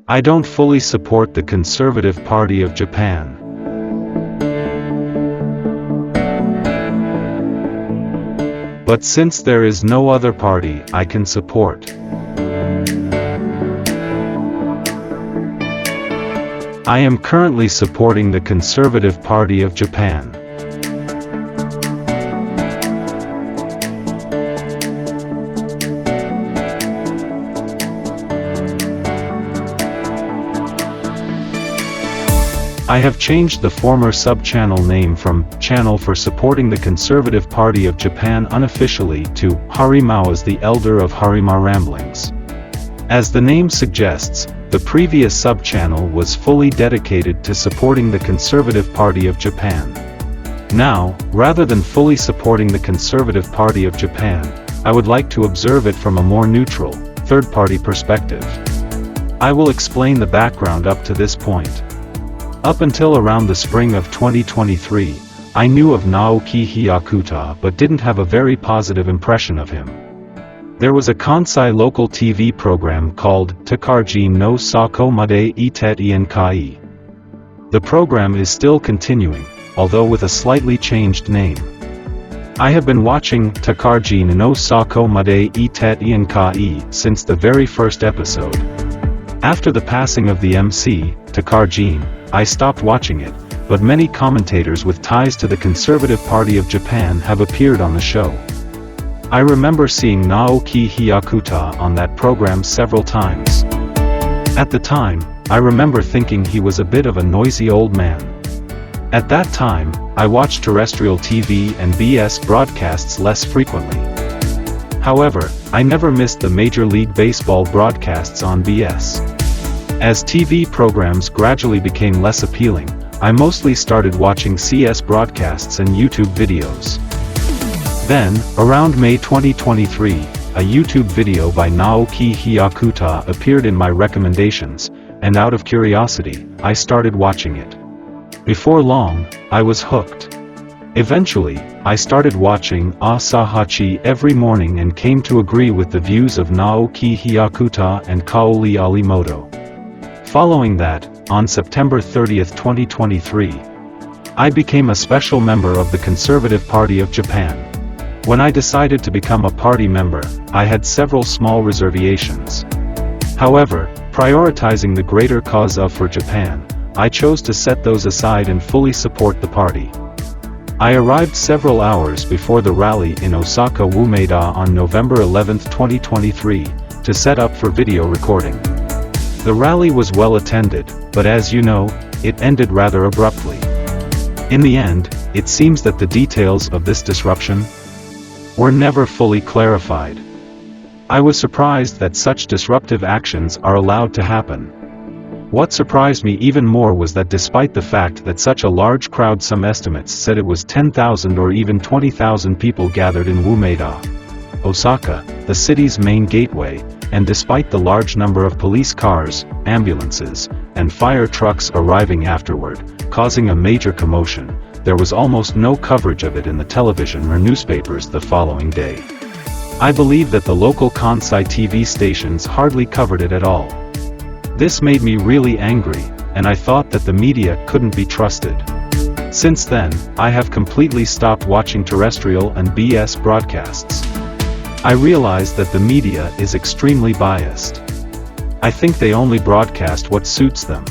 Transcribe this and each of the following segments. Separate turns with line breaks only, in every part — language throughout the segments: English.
I don't fully support the Conservative Party of Japan. But since there is no other party I can support, I am currently supporting the Conservative Party of Japan. I have changed the former sub-channel name from Channel for Supporting the Conservative Party of Japan unofficially to Harimao as the Elder of Harimao Ramblings. As the name suggests, the previous sub-channel was fully dedicated to supporting the Conservative Party of Japan. Now, rather than fully supporting the Conservative Party of Japan, I would like to observe it from a more neutral, third-party perspective. I will explain the background up to this point. Up until around the spring of 2023, I knew of Naoki Hyakuta but didn't have a very positive impression of him. There was a Kansai local TV program called Takarjin no Sako Made Itet Ian Kai. The program is still continuing, although with a slightly changed name. I have been watching Takarjin no Sako Made Itet Ian Kai since the very first episode. After the passing of the MC, Takarjin, I stopped watching it, but many commentators with ties to the Conservative Party of Japan have appeared on the show. I remember seeing Naoki Hyakuta on that program several times. At the time, I remember thinking he was a bit of a noisy old man. At that time, I watched terrestrial TV and BS broadcasts less frequently. However, I never missed the Major League Baseball broadcasts on BS. As TV programs gradually became less appealing, I mostly started watching CS broadcasts and YouTube videos. Then, around May 2023, a YouTube video by Naoki Hyakuta appeared in my recommendations, and out of curiosity, I started watching it. Before long, I was hooked. Eventually, I started watching Asahachi every morning and came to agree with the views of Naoki Hyakuta and Kaoli Arimoto. Following that, on September 30, 2023, I became a special member of the Conservative Party of Japan. When I decided to become a party member, I had several small reservations. However, prioritizing the greater cause for Japan, I chose to set those aside and fully support the party. I arrived several hours before the rally in Osaka Wumeida on November 11, 2023, to set up for video recording. The rally was well attended, but as you know, it ended rather abruptly. In the end, it seems that the details of this disruption were never fully clarified. I was surprised that such disruptive actions are allowed to happen. What surprised me even more was that despite the fact that such a large crowd, some estimates said it was 10,000 or even 20,000 people gathered in Wumeida, Osaka, the city's main gateway, and despite the large number of police cars, ambulances, and fire trucks arriving afterward, causing a major commotion, there was almost no coverage of it in the television or newspapers the following day. I believe that the local Kansai TV stations hardly covered it at all. This made me really angry, and I thought that the media couldn't be trusted. Since then, I have completely stopped watching terrestrial and BS broadcasts. I realize that the media is extremely biased. I think they only broadcast what suits them.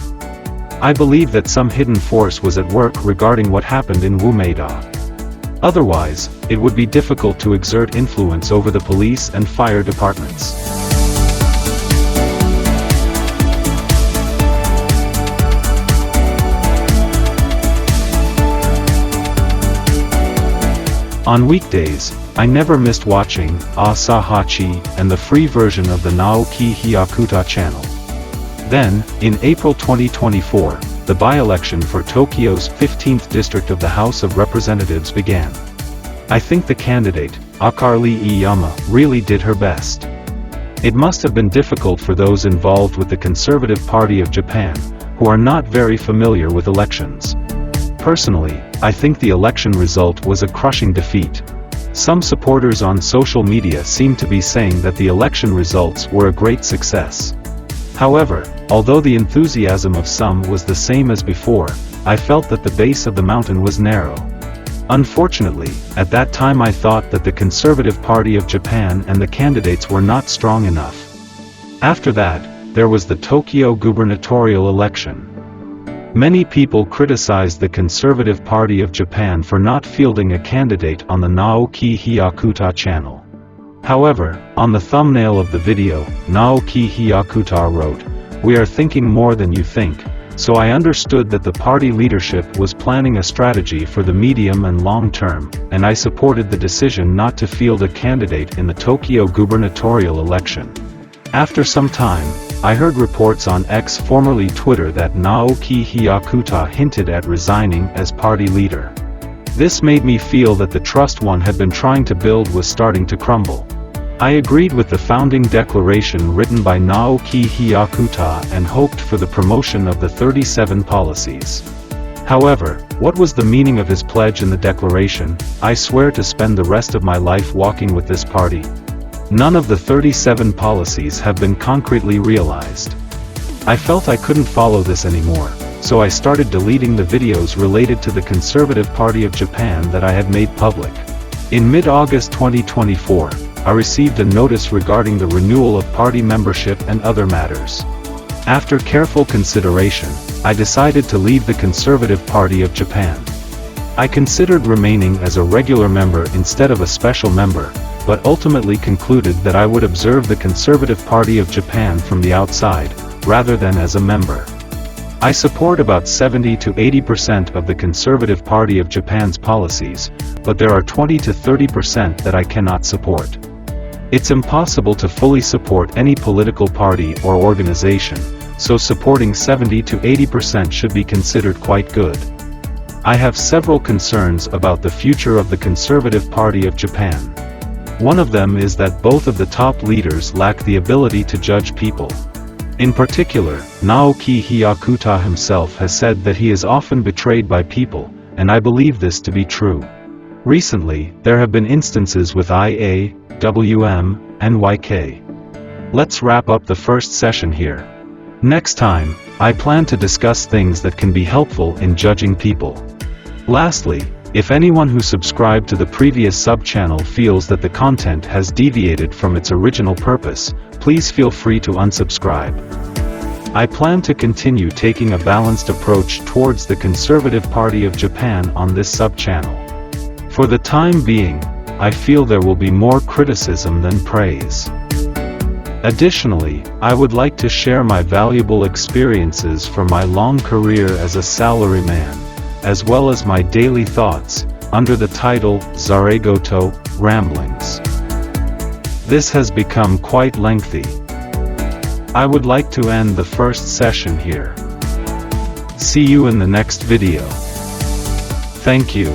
I believe that some hidden force was at work regarding what happened in Wumeida. Otherwise, it would be difficult to exert influence over the police and fire departments. On weekdays, I never missed watching Asahachi and the free version of the Naoki Hyakuta channel. Then, in April 2024, the by-election for Tokyo's 15th district of the House of Representatives began. I think the candidate, Akarli Iyama, really did her best. It must have been difficult for those involved with the Conservative Party of Japan, who are not very familiar with elections. Personally, I think the election result was a crushing defeat. Some supporters on social media seem to be saying that the election results were a great success. However, although the enthusiasm of some was the same as before, I felt that the base of the mountain was narrow. Unfortunately, at that time I thought that the Conservative Party of Japan and the candidates were not strong enough. After that, there was the Tokyo gubernatorial election. Many people criticized the Conservative Party of Japan for not fielding a candidate on the Naoki Hyakuta channel. However, on the thumbnail of the video, Naoki Hyakuta wrote, "We are thinking more than you think," so I understood that the party leadership was planning a strategy for the medium and long term, and I supported the decision not to field a candidate in the Tokyo gubernatorial election. After some time, I heard reports on X, formerly Twitter, that Naoki Hyakuta hinted at resigning as party leader. This made me feel that the trust one had been trying to build was starting to crumble. I agreed with the founding declaration written by Naoki Hyakuta and hoped for the promotion of the 37 policies. However, what was the meaning of his pledge in the declaration? "I swear to spend the rest of my life walking with this party." None of the 37 policies have been concretely realized. I felt I couldn't follow this anymore, so I started deleting the videos related to the Conservative Party of Japan that I had made public. In mid-August 2024, I received a notice regarding the renewal of party membership and other matters. After careful consideration, I decided to leave the Conservative Party of Japan. I considered remaining as a regular member instead of a special member, but ultimately concluded that I would observe the Conservative Party of Japan from the outside, rather than as a member. I support about 70 to 80% of the Conservative Party of Japan's policies, but there are 20 to 30% that I cannot support. It's impossible to fully support any political party or organization, so supporting 70 to 80% should be considered quite good. I have several concerns about the future of the Conservative Party of Japan. One of them is that both of the top leaders lack the ability to judge people. In particular, Naoki Hyakuta himself has said that he is often betrayed by people, and I believe this to be true. Recently, there have been instances with IA, WM, and YK. Let's wrap up the first session here. Next time, I plan to discuss things that can be helpful in judging people. Lastly, if anyone who subscribed to the previous sub-channel feels that the content has deviated from its original purpose, please feel free to unsubscribe. I plan to continue taking a balanced approach towards the Conservative Party of Japan on this sub-channel. For the time being, I feel there will be more criticism than praise. Additionally, I would like to share my valuable experiences from my long career as a salaryman, as well as my daily thoughts, under the title, Zaragoto, Ramblings. This has become quite lengthy. I would like to end the first session here. See you in the next video. Thank you.